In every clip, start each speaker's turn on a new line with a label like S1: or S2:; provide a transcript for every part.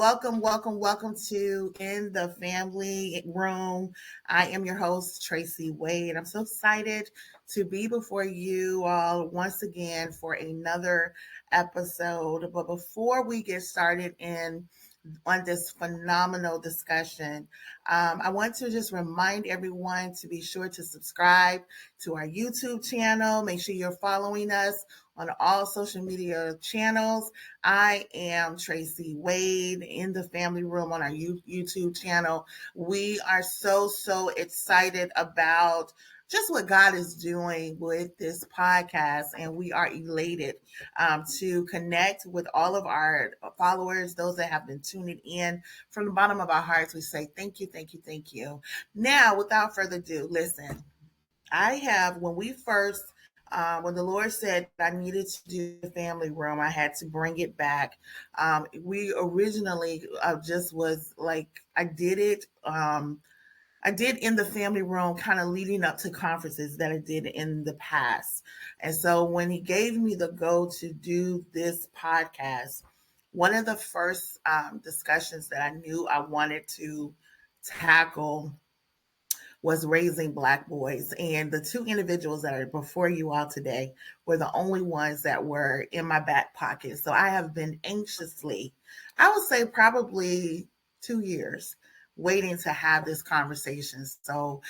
S1: welcome to In the Family Room. I am your host, Traci Wade. I'm so excited to be before you all once again for another episode. But before we get started on this phenomenal discussion, I want to just remind everyone to be sure to subscribe to our YouTube channel. Make sure you're following us on all social media channels. I am Traci Wade in the Family Room on our YouTube channel. We are so excited about just what God is doing with this podcast, and we are elated to connect with all of our followers, those that have been tuning in. From the bottom of our hearts, we say thank you, thank you, thank you. Now, without further ado, listen, when the Lord said that I needed to do the family room, I had to bring it back. We originally just was like, I did it. I did in the family room kind of leading up to conferences that I did in the past. And so when he gave me the go to do this podcast, one of the first discussions that I knew I wanted to tackle was raising Black boys. And the two individuals that are before you all today were the only ones that were in my back pocket. So I have been anxiously, I would say probably 2 years, waiting to have this conversation. So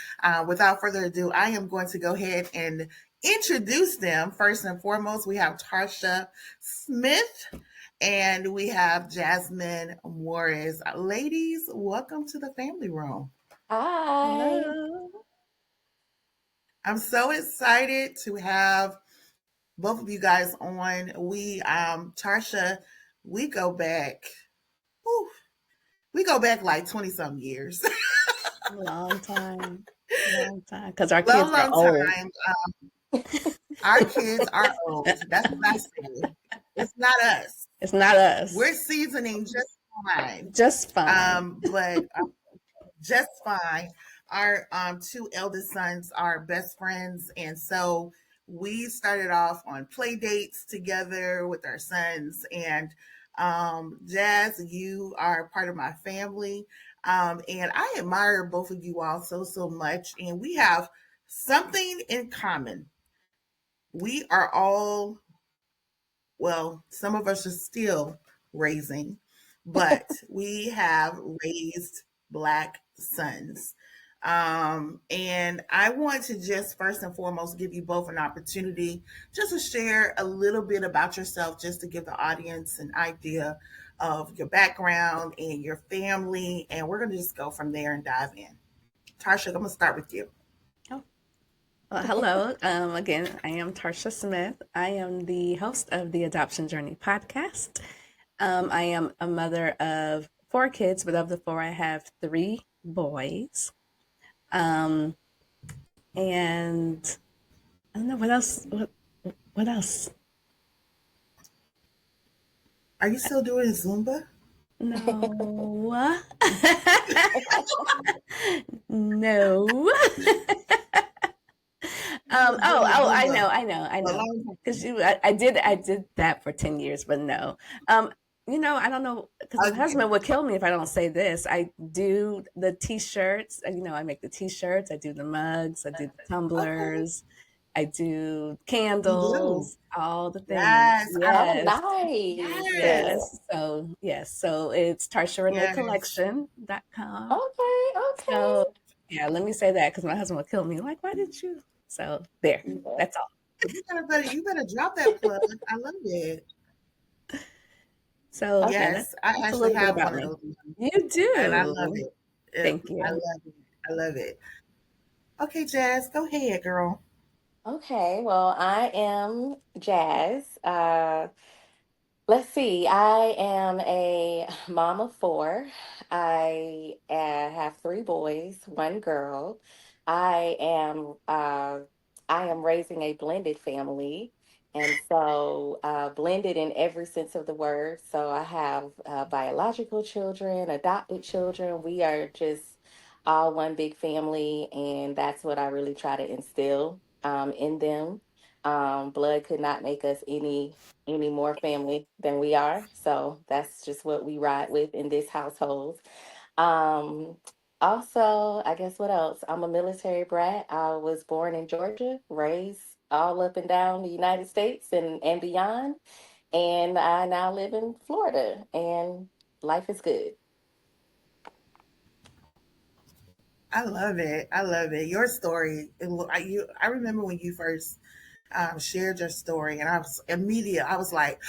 S1: without further ado, I am going to go ahead and introduce them. First and foremost, we have Tarcia Smith and we have Jasmine Juarez. Ladies, welcome to the family room.
S2: Hi.
S3: Hello.
S1: I'm so excited to have both of you guys on. Tarcia, we go back, whew, we go back like 20 some years.
S3: Long time. Long time. Because our kids are
S1: long
S3: old.
S1: time. Our kids are old. That's what I say. It's not us.
S3: It's not us.
S1: We're seasoning just fine.
S3: Just fine.
S1: But just fine. Our two eldest sons are best friends, and so we started off on play dates together with our sons. And Jazz, you are part of my family, and I admire both of you all so much. And we have something in common. We are all, well, some of us are still raising, but we have raised Black sons. And I want to just first and foremost give you both an opportunity just to share a little bit about yourself, just to give the audience an idea of your background and your family. And we're going to just go from there and dive in. Tarcia, I'm going to start with you.
S3: Oh. Well, hello. Again, I am Tarcia Smith. I am the host of the Adoption Journey podcast. I am a mother of 4 kids, but of the 4, I have 3 boys. And I don't know what else. What else?
S1: Are you still doing Zumba?
S3: No. No. I know. Because I did that for 10 years, but no. I don't know, because my husband would kill me if I don't say this. I do the t-shirts. I make the t-shirts. I do the mugs. I do the tumblers. I do candles, all the things.
S1: Yes.
S2: Oh, nice.
S3: Yes. So it's TarciaReneeCollection.com.
S2: Okay.
S3: So yeah, let me say that because my husband will kill me. Like, why didn't you? So there, that's all.
S1: You better drop that plug. I love it.
S3: So
S1: yes, I actually have one of those.
S3: You do,
S1: and I love it.
S3: Thank you.
S1: I love it. Okay, Jazz, go ahead, girl.
S2: Okay. Well, I am Jazz. Let's see. I am a mom of 4. I have 3 boys, 1 girl. I am uh, I am raising a blended family, and so blended in every sense of the word. So I have biological children, adopted children. We are just all one big family, and that's what I really try to instill in them. Blood could not make us any more family than we are. So that's just what we ride with in this household. Um, Also, I guess what else? I'm a military brat. I was born in Georgia, raised all up and down the United States and beyond. And I now live in Florida, and life is good.
S1: I love it. I love it. Your story. I remember when you first shared your story, and I was immediate. I was like,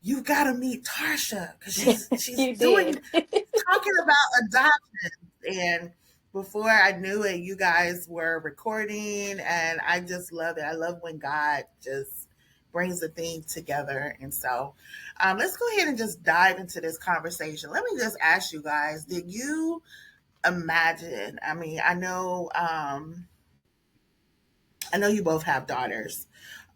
S1: "You got to meet Tarcia because she's
S2: You
S1: doing
S2: did.
S1: talking about adoption." And before I knew it, you guys were recording, and I just love it. I love when God just brings the thing together. And so, let's go ahead and just dive into this conversation. Let me just ask you guys: did you imagine? I mean, I know you both have daughters,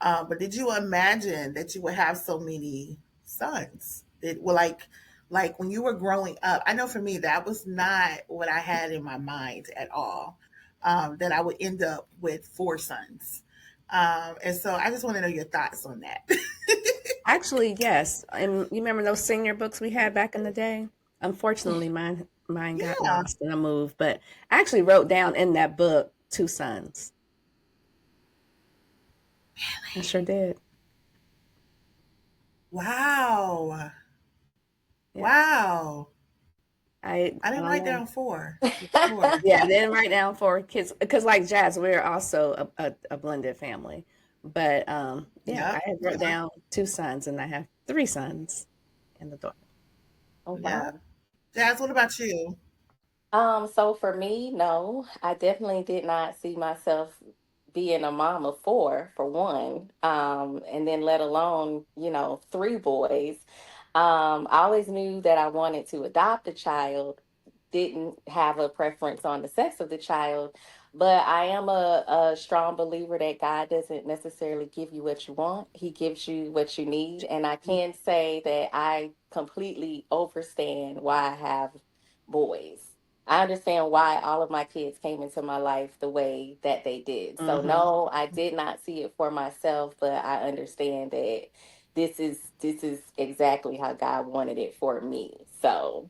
S1: but did you imagine that you would have so many sons? It well, like when you were growing up. I know for me that was not what I had in my mind at all. That I would end up with four sons, and so I just want to know your thoughts on that.
S3: Actually, yes. And you remember those senior books we had back in the day? Unfortunately, mine got
S1: Yeah,
S3: lost in a move, but I actually wrote down in that book two sons. I sure did.
S1: wow,
S3: Yeah.
S1: wow. I
S3: I
S1: didn't
S3: don't
S1: write
S3: know.
S1: down four. Four.
S3: Yeah, I didn't write down for kids because, like Jazz, we're also a blended family. But yeah, I
S1: Yep.
S3: had wrote down two sons, and I have three sons and the daughter.
S2: Oh,
S1: Yeah.
S2: wow.
S1: Jazz, what about you?
S2: So for me, no, I definitely did not see myself being a mom of four, for one, and then let alone, three boys. I always knew that I wanted to adopt a child, didn't have a preference on the sex of the child, but I am a strong believer that God doesn't necessarily give you what you want. He gives you what you need. And I can say that I completely understand why I have boys. I understand why all of my kids came into my life the way that they did. So
S3: Mm-hmm.
S2: no, I did not see it for myself, but I understand that this is exactly how God wanted it for me. So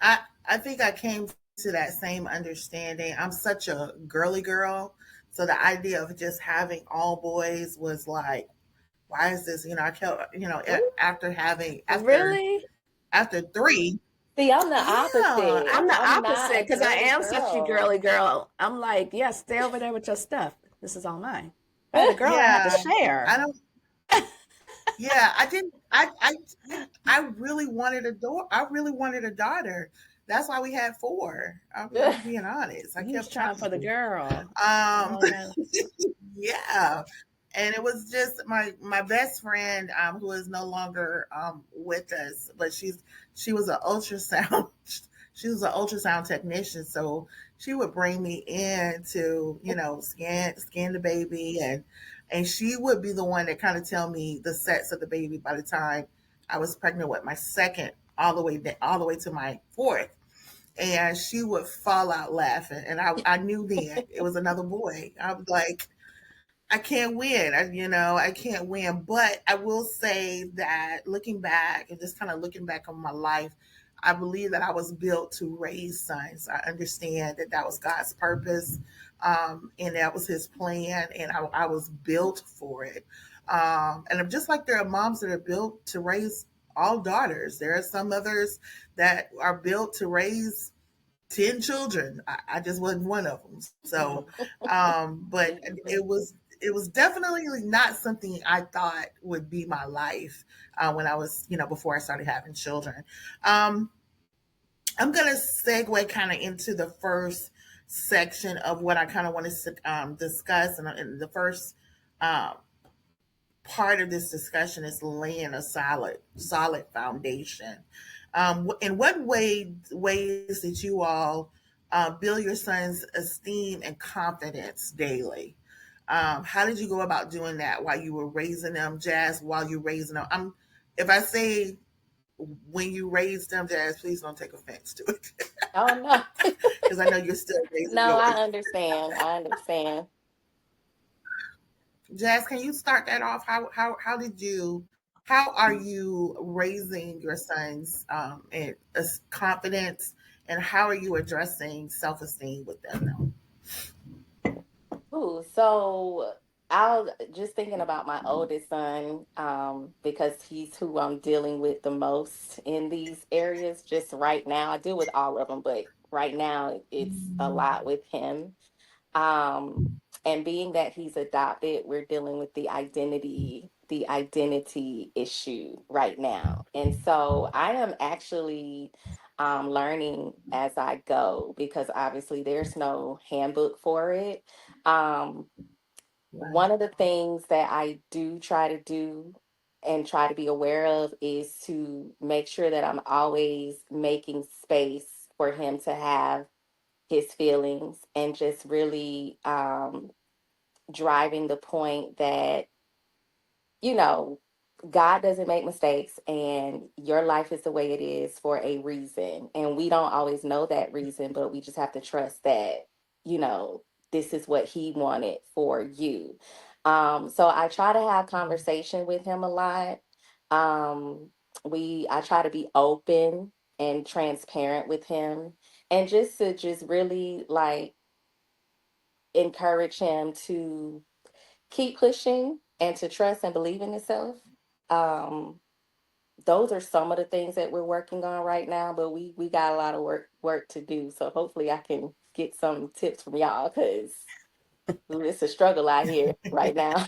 S1: I I think I came to that same understanding. I'm such a girly girl, so the idea of just having all boys was like, why is this? I kept, after having
S3: Really?
S1: after three,
S2: see, I'm the
S1: yeah,
S2: opposite.
S3: I'm the
S2: I'm not a
S3: opposite because I
S2: girly
S3: am such a
S2: girl.
S3: girly girl. I'm like, yeah, stay over there with your stuff. This is all mine. If I had a girl, I had to
S1: yeah. I
S3: share.
S1: don't. Yeah, I didn't. I really wanted a daughter. I really wanted a daughter. That's why we had four. I'm being honest. I
S3: You was
S1: kept
S3: trying for the
S1: trying.
S3: girl.
S1: Um,
S3: Oh, no.
S1: yeah, and it was just my best friend, who is no longer with us, but she was an ultrasound she was an ultrasound technician, so she would bring me in to scan the baby, and she would be the one that kind of tell me the sex of the baby by the time I was pregnant with my second, all the way to my fourth, and she would fall out laughing. And I knew then it was another boy. I was like, I can't win. I can't win. But I will say that looking back and just kind of looking back on my life, I believe that I was built to raise sons. I understand that that was God's purpose, and that was His plan, and I was built for it. And just like there are moms that are built to raise all daughters, there are some others that are built to raise 10 children. I just wasn't one of them. So, but
S2: Me either.
S1: it was definitely not something I thought would be my life when I was, before I started having children. Um, I'm going to segue kind of into the first section of what I kind of want to discuss. And the first um, part of this discussion is laying a solid foundation. In what ways did you all build your son's esteem and confidence daily? How did you go about doing that while you were raising them, Jazz? While you raising them, if I say when you raised them, Jazz, please don't take offense to it,
S2: Oh no.
S1: because I know you're still raising
S2: No, I
S1: yours.
S2: understand. I understand.
S1: Jazz, can you start that off? How are you raising your sons and confidence, and how are you addressing self-esteem with them now?
S2: Ooh, so I'll just thinking about my oldest son, because he's who I'm dealing with the most in these areas. Just right now, I deal with all of them, but right now it's a lot with him. Um, and being that he's adopted, we're dealing with the identity issue right now. And so I am actually learning as I go because obviously there's no handbook for it. Um,
S1: Right.
S2: one of the things that I do try to do and try to be aware of is to make sure that I'm always making space for him to have his feelings and just really driving the point that, you know, God doesn't make mistakes and your life is the way it is for a reason. And we don't always know that reason, but we just have to trust that, you know, this is what he wanted for you. So I try to have conversation with him a lot. Um, I try to be open and transparent with him and just to just really like encourage him to keep pushing and to trust and believe in himself. Um, those are some of the things that we're working on right now, but we got a lot of work to do. So hopefully I can get some tips from y'all because it's a struggle out here right now.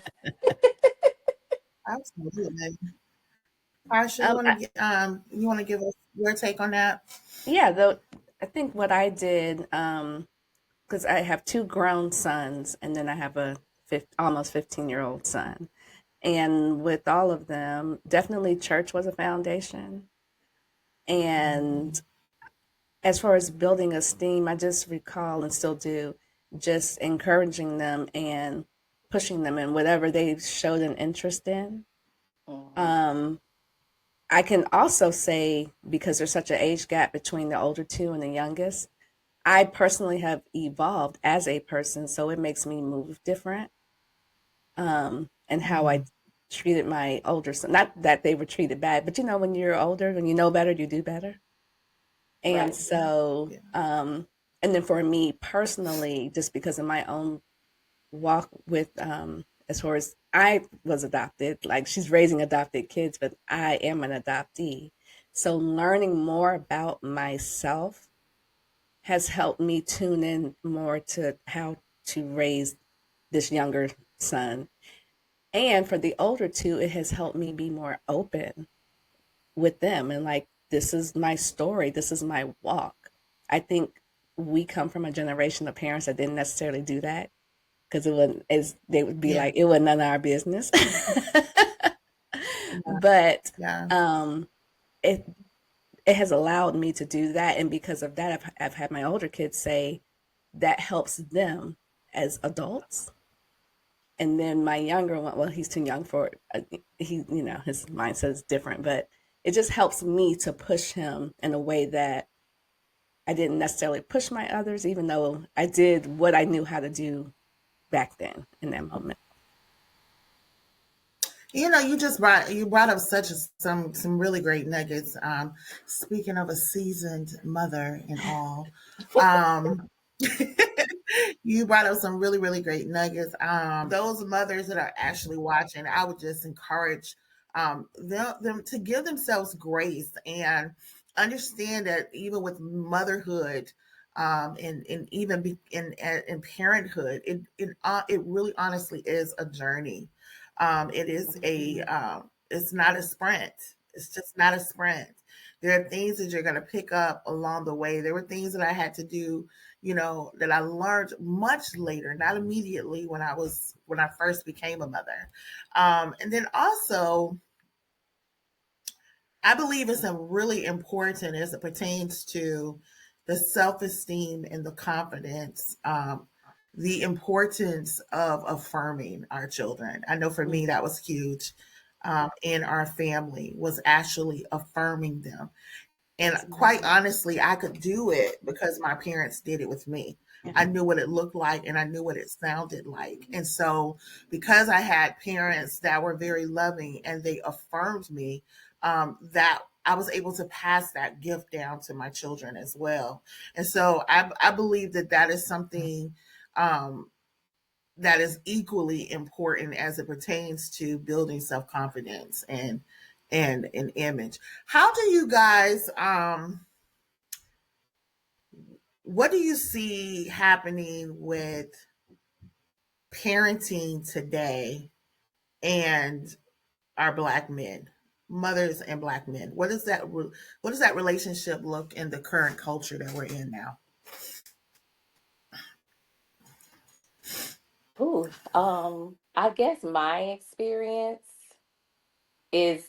S1: Absolutely. Tarsha,
S3: Um, I,
S1: you want to give us your take on that?
S3: yeah, though I think what I did, because I have two grown sons, and then I have a almost 15-year-old son, and with all of them, definitely church was a foundation. And as far as building esteem, I just recall and still do just encouraging them and pushing them in whatever they showed an interest in.
S2: Mhm.
S3: Um, I can also say, because there's such an age gap between the older two and the youngest, I personally have evolved as a person, so it makes me move different. And how I treated my older son. Not that they were treated bad, but when you're older, when you know better, you do better. And
S2: Right.
S3: so,
S1: Yeah.
S3: and then for me personally, just because of my own walk with, as far as I was adopted, like she's raising adopted kids, but I am an adoptee. So learning more about myself has helped me tune in more to how to raise this younger son. And for the older two, it has helped me be more open with them and like, this is my story, this is my walk. I think we come from a generation of parents that didn't necessarily do that because it wouldn't, as they would be
S1: Yeah.
S3: like, it was none of our business. But
S1: Yeah.
S3: um, it it has allowed me to do that, and because of that, I've had my older kids say that helps them as adults. And then my younger one, well, he's too young for it. He, his mindset is different, but it just helps me to push him in a way that I didn't necessarily push my others, even though I did what I knew how to do back then in that moment.
S1: You brought up some really great nuggets. Speaking of a seasoned mother and all, um, you brought up some really really great nuggets. Those mothers that are actually watching, I would just encourage them to give themselves grace and understand that even with motherhood. And even in parenthood, it really honestly is a journey. It's not a sprint. It's just not a sprint. There are things that you're going to pick up along the way. There were things that I had to do, that I learned much later, not immediately when I first became a mother. And then also, I believe it's a really important as it pertains to the self-esteem and the confidence. The importance of affirming our children. I know for me
S2: Mhm.
S1: that was huge in our family was actually affirming them. And quite honestly, I could do it because my parents did it with me. I knew what it looked like and I knew what it sounded like. And so, because I had parents that were very loving and they affirmed me, that I was able to pass that gift down to my children as well. And so, I believe that that is something um, that is equally important as it pertains to building self confidence and an image. How do you guys what do you see happening with parenting today and our black men, mothers and black men? What does that relationship look in the current culture that we're in now?
S2: Ooh, I guess my experience is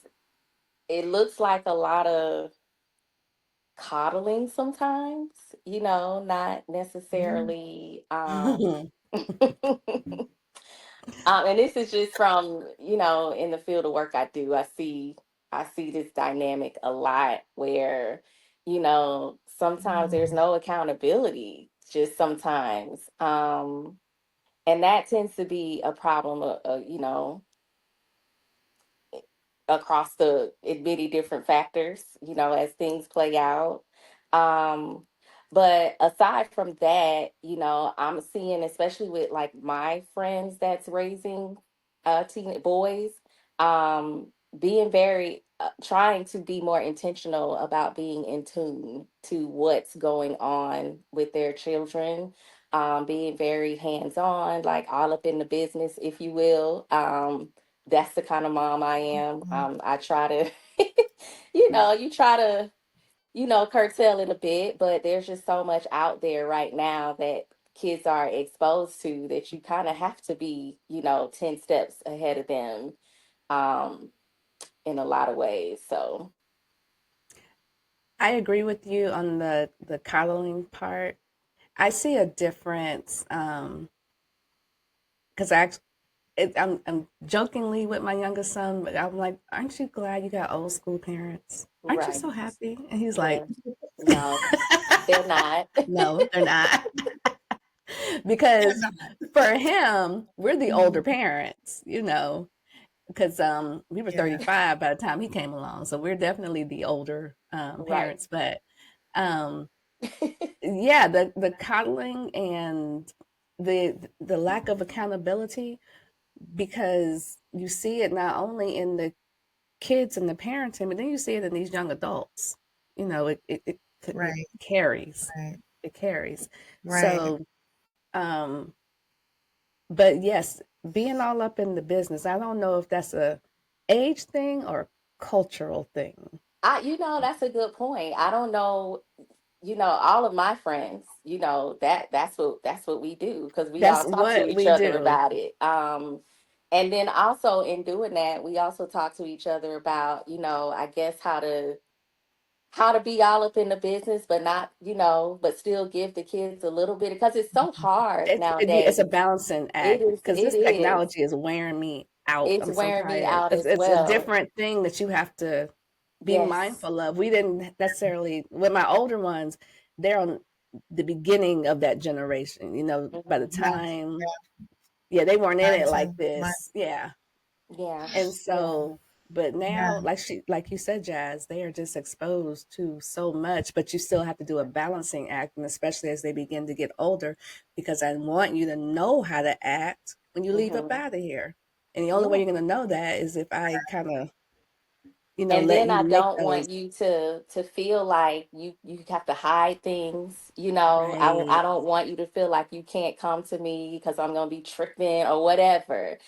S2: it looks like a lot of coddling sometimes, not
S1: Mm,
S2: necessarily and this is just from, in the field of work I do. I see this dynamic a lot where, sometimes there's
S1: mm,
S2: no accountability, just sometimes. And that tends to be a problem, across the many different factors, as things play out. Um, but aside from that, I'm seeing, especially with like my friends that's raising teen boys, being very trying to be more intentional about being in tune to what's going on with their children, being very hands on, like all up in the business, if you will. That's the kind of mom I am.
S1: mm,
S2: I try to, you try to, curtail it a bit, but there's just so much out there right now that kids are exposed to that you kind of have to be, 10 steps ahead of them, um, in a lot of ways. So,
S3: I agree with you on the coddling part. I see a difference because I'm jokingly with my youngest son, but I'm like, "Aren't you glad you got old school parents? Aren't you
S2: right.
S3: so happy?" And he's like,
S2: Yeah. No, they're not.
S3: "No, they're not," because for him, we're the older
S1: mm,
S3: parents, because we were
S1: yeah,
S3: 35 by the time he came along, so we're definitely the older
S2: Right.
S3: parents. But um, yeah, the coddling and the lack of accountability, because you see it not only in the kids and the parenting, but then you see it in these young adults. It
S1: right,
S3: carries.
S1: right,
S3: It carries.
S1: right.
S3: So, um, but yes, being all up in the business, I don't know if that's a age thing or a cultural thing.
S2: That's a good point. I don't know, all of my friends, that's what we do because we
S3: That's
S2: all talk to
S3: what
S2: each
S3: we
S2: other
S3: do.
S2: about it. And then also in doing that, we also talk to each other about, I guess how to be all up in the business, but not, but still give the kids a little bit because it's so hard
S3: It's a
S2: nowadays.
S3: balancing
S2: It
S3: act
S2: is,
S3: because
S2: it
S3: this
S2: is.
S3: technology is wearing me out.
S2: It's
S3: I'm so
S2: wearing me
S3: tired.
S2: out
S3: It's,
S2: as
S3: it's a
S2: well.
S3: different thing that you have to be
S2: Yes.
S3: mindful of. We didn't necessarily, with my older ones, they're on the beginning of that generation. By the
S2: Hmm.
S1: Yes,
S3: time,
S1: yeah,
S3: yeah, they weren't in
S1: mine
S3: it like
S1: too. Mine,
S3: this. Yeah.
S2: Yeah.
S3: And
S2: Yeah.
S3: so, but now,
S1: yeah,
S3: like you said, Jazz, they are just exposed to so much, but you still have to do a balancing act, and especially as they begin to get older, because I want you to know how to act when you leave up
S2: Hmm.
S3: out of here. And the only way
S2: Yeah.
S3: you're going to know that is if I kind of,
S2: And
S3: let
S2: then
S3: you
S2: I
S3: make
S2: don't
S3: those
S2: want you to feel like you have to hide things. I
S3: right.
S2: don't want you to feel like you can't come to me because I'm gonna be tripping or whatever.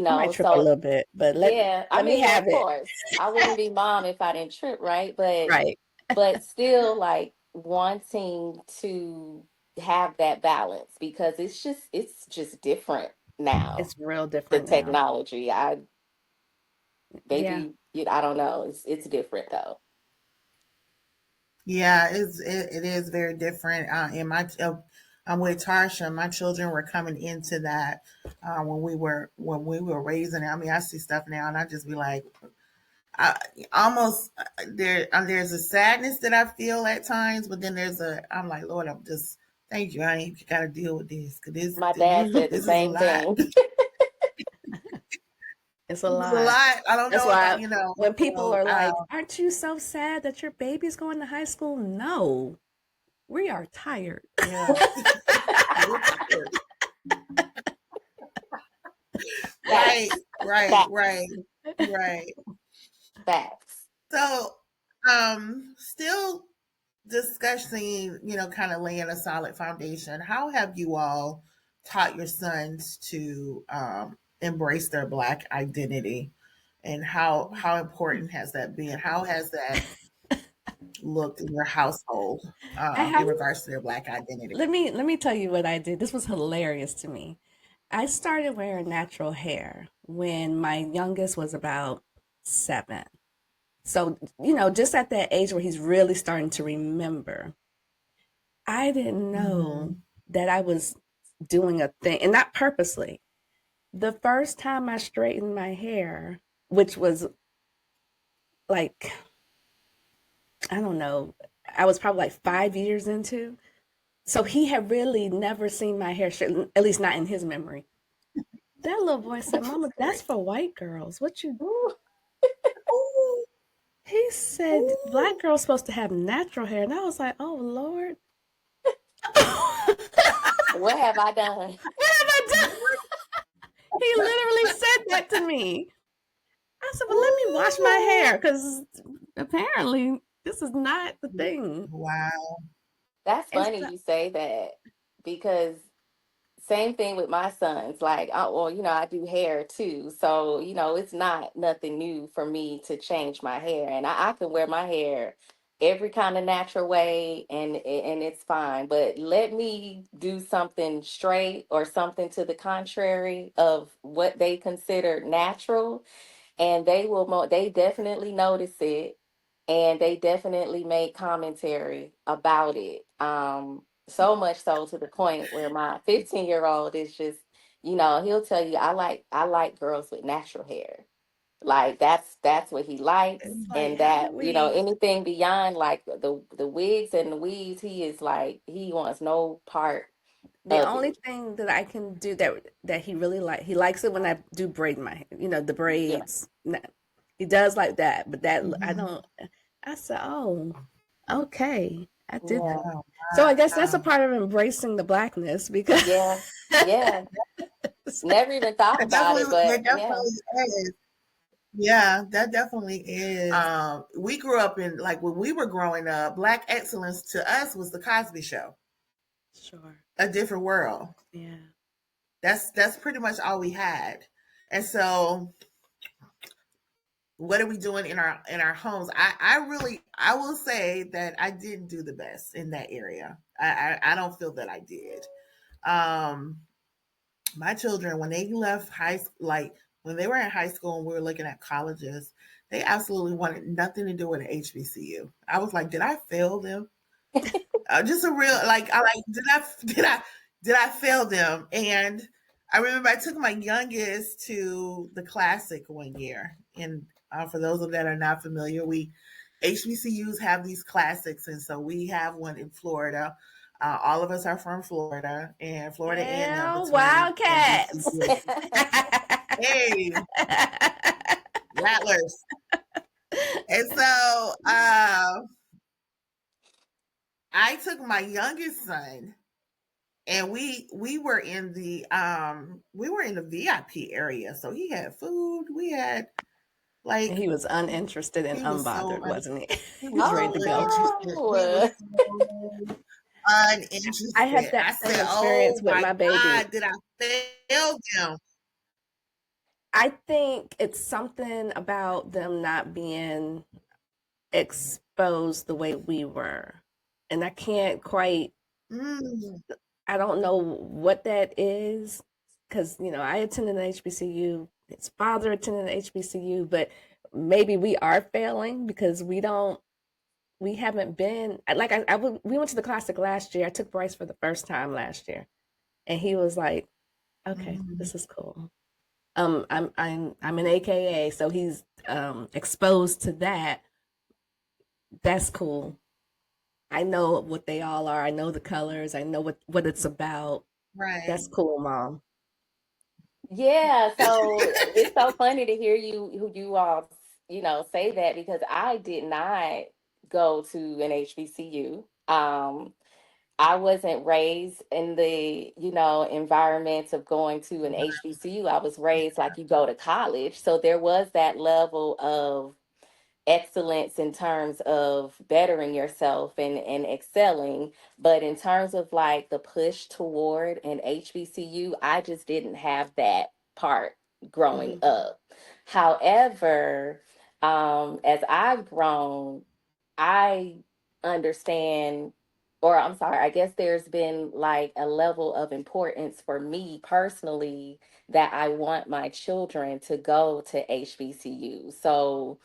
S3: I might trip a
S2: So
S3: little bit, but let
S2: yeah, I
S3: let me
S2: mean,
S3: have
S2: of
S3: it.
S2: course, I wouldn't be mom if I didn't trip, right?
S3: Right.
S2: But still, like wanting to have that balance because it's just different now.
S3: It's real
S2: The
S3: different now.
S2: technology, I
S3: Yeah.
S2: maybe I don't know, it's different though.
S1: yeah. It is very different. In my I'm with Tarsha. My children were coming into that when we were raising. I mean, I see stuff now, and I just be like, almost there's a sadness that I feel at times, but then I'm like, Lord, I'm just thank you. I ain't got to deal with this because
S2: My dad said the
S1: this is a
S2: same
S1: lot.
S2: thing.
S3: It's a
S1: It's a
S3: lot.
S1: lot. I don't
S3: That's
S1: know about
S3: why when people
S1: So,
S3: are like, "Aren't you so sad that your baby's going to high school?" No, we are tired.
S1: yeah, we're tired. Right,
S2: Facts.
S1: right,
S2: Facts.
S1: right, right.
S2: Facts.
S1: So, still discussing, kind of laying a solid foundation. How have you all taught your sons to embrace their Black identity, and how important has that been? How has that looked in your household
S3: I
S1: in
S3: have
S1: regards to their Black identity?
S3: let me tell you what I did. This was hilarious to me. I started wearing natural hair when my youngest was about 7. So, just at that age where he's really starting to remember. I didn't know
S1: Mm-hmm.
S3: that I was doing a thing, and not purposely. The first time I straightened my hair, which was like, I don't know, I was probably like 5 years into. So he had really never seen my hair straightened, at least not in his memory. That little boy said, "Mama, that's for white girls. What you?"
S2: Ooh,
S1: Ooh,
S3: He said, "Black
S1: ooh.
S3: girls supposed to have natural hair." And I was like, "Oh Lord, what
S2: what have I done?
S3: have I done?" He literally said that to me. I said, "Well, let me wash my
S1: Ooh.
S3: hair because apparently this is not the thing."
S1: Wow.
S2: That's
S3: And
S2: funny
S3: so,
S2: you say that because same thing with my sons. Like, well, I do hair too. So, it's not nothing new for me to change my hair. And I can wear my hair every kind of natural way and it's fine. But let me do something straight or something to the contrary of what they consider natural and they definitely notice it and they definitely make commentary about it, so much so to the point where my 15-year-old is just, he'll tell you I like girls with natural hair, like that's what he likes.
S3: it's like,
S2: And
S3: how do
S2: that,
S3: we?
S2: anything beyond like the wigs and the weaves, he is like he wants no part
S3: The
S2: of
S3: only
S2: it.
S3: thing that I can do that he really he likes it when I do braid my hair, the
S2: Yeah.
S3: braids. He does like that, but that I
S1: Mm-hmm.
S3: don't. I said, "Oh, okay, I did that."
S2: Yeah.
S1: Oh,
S3: So I guess that's a
S1: wow.
S3: part of embracing the blackness because
S2: Yeah. Yeah. Never even thought about it,
S1: That
S2: but yeah.
S1: definitely is. Yeah, that definitely is. We grew up in like when we were growing up, Black excellence to us was the Cosby Show,
S3: sure,
S1: a different world.
S3: yeah,
S1: That's pretty much all we had. And so, what are we doing in our homes? I will say that I didn't do the best in that area. I don't feel that I did. Um, my children when they left high school, like when they were in high school and we were looking at colleges, they absolutely wanted nothing to do with an HBCU. I was like, did I fail them? Just a real like I like did I fail them? And I remember I took my youngest to the classic one year, and for those of that are not familiar, we HBCUs have these classics, and so we have one in Florida. All of us are from Florida, and Florida A&M
S3: yeah,
S1: between
S3: Wildcats.
S1: HBCU. Hey, Rattlers. And so I took my youngest son, and we were in the VIP area, so he had food. We had
S3: And
S1: like
S3: he was uninterested and
S1: he was so
S3: unbothered, wasn't he?
S1: he
S3: He
S1: was
S3: was
S1: so
S3: ready to go.
S1: uninterested. He was
S2: Oh no.
S1: so
S3: I had
S1: uninterested.
S3: that
S1: I
S3: same
S1: said, "Oh
S3: experience with
S1: my
S3: my baby.
S1: God, did I fail them?"
S3: I think it's something about them not being exposed the way we were. And I can't quite,
S1: Mm,
S3: I don't know what that is because, I attended an HBCU, his father attended an HBCU, but maybe we are failing because we haven't been, like, we went to the classic last year. I took Bryce for the first time last year, and he was like, okay,
S1: mm,
S3: this is cool. I'm an AKA, so he's exposed to that, that's cool. I know what they all are. I know the colors. I know what it's about.
S1: Right.
S3: That's cool, Mom.
S2: Yeah, so it's so funny to hear you all, say that because I did not go to an HBCU. I wasn't raised in the, environment of going to an HBCU. I was raised like you go to college. So there was that level of excellence in terms of bettering yourself and excelling. But in terms of like the push toward an HBCU, I just didn't have that part growing
S3: Mm-hmm.
S2: up. However, as I've grown, I understand, or I'm sorry, I guess there's been like a level of importance for me personally that I want my children to go to HBCU. So,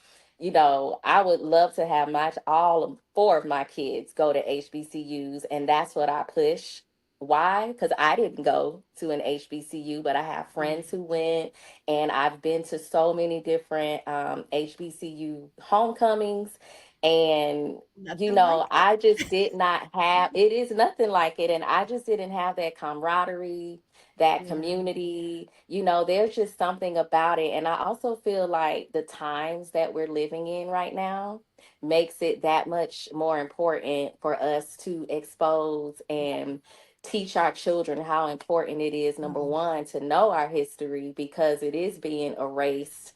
S2: I would love to have all four of my kids go to HBCUs, and that's what I push. Why? Because I didn't go to an HBCU, but I have friends who went, and I've been to so many different HBCU homecomings. And,
S3: Nothing like it.
S2: I just did not have it, is nothing like it. And I just didn't have that camaraderie, that
S3: Yeah.
S2: community. There's just something about it. And I also feel like the times that we're living in right now makes it that much more important for us to expose and teach our children how important it is, number one, to know our history because it is being erased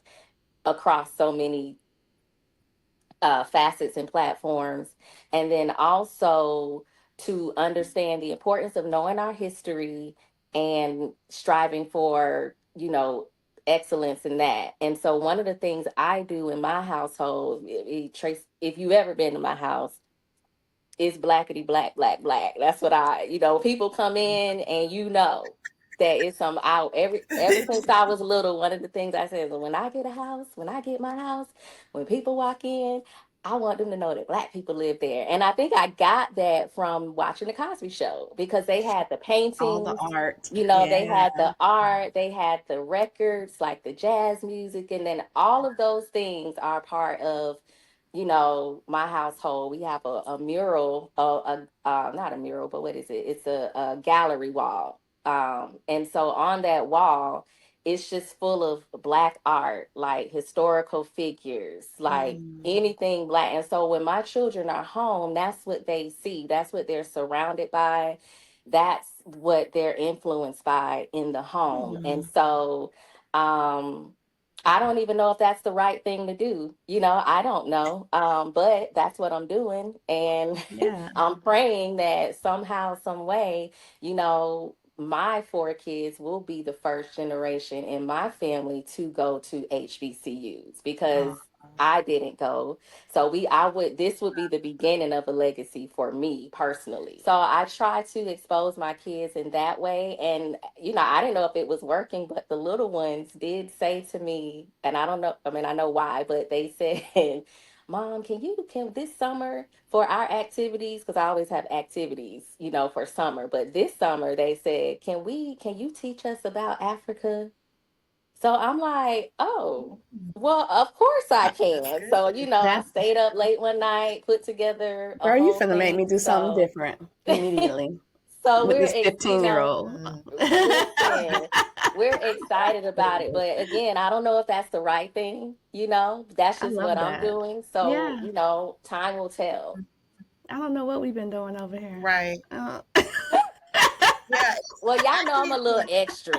S2: across so many facets and platforms. And then also to understand the importance of knowing our history and striving for, excellence in that. And so one of the things I do in my household, Trace, if you ever been to my house, it's blackety black, black, black. That's what people come in and that it's some out ever since I was little, one of the things I said is when I get a house, when I get my house, when people walk in, I want them to know that black people live there. And I think I got that from watching the Cosby Show because they had the
S3: All the
S2: paintings,
S3: art.
S2: they
S3: Yeah.
S2: had the art, they had the records, like the jazz music, and then all of those things are part of my household. We have a mural, not a mural, but what is it? It's a gallery wall. And so on that wall, it's just full of black art, like historical figures, like anything black. And so when my children are home, that's what they see. That's what they're surrounded by. That's what they're influenced by in the home. And so, um, I don't even know if that's the right thing to do. I don't know. But that's what I'm doing. And
S3: Yeah.
S2: I'm praying that somehow, some way, my four kids will be the first generation in my family to go to HBCUs because I didn't go. So this would be the beginning of a legacy for me personally. So I try to expose my kids in that way. And, I didn't know if it was working, but the little ones did say to me, and I don't know, I mean, I know why, but they said, Mom, can this summer for our activities, because I always have activities, for summer, but this summer they said, can you teach us about Africa? So I'm like, oh, well, of course I can. So, I
S3: That
S2: stayed up late one night, put together a
S3: girl, you
S2: whole
S3: finna make
S2: thing.
S3: me do something
S2: So,
S3: different immediately
S2: so
S3: with this 15-year-old.
S2: listen, we're excited about it. But again, I don't know if that's the right thing, that's
S3: I
S2: just what
S3: love
S2: I'm
S3: that.
S2: doing. So,
S3: Yeah.
S2: time will tell.
S3: I don't know what we've been doing over here.
S1: Right.
S3: Uh,
S1: Yeah.
S2: Well, y'all know I'm a
S1: Actually,
S2: little extra.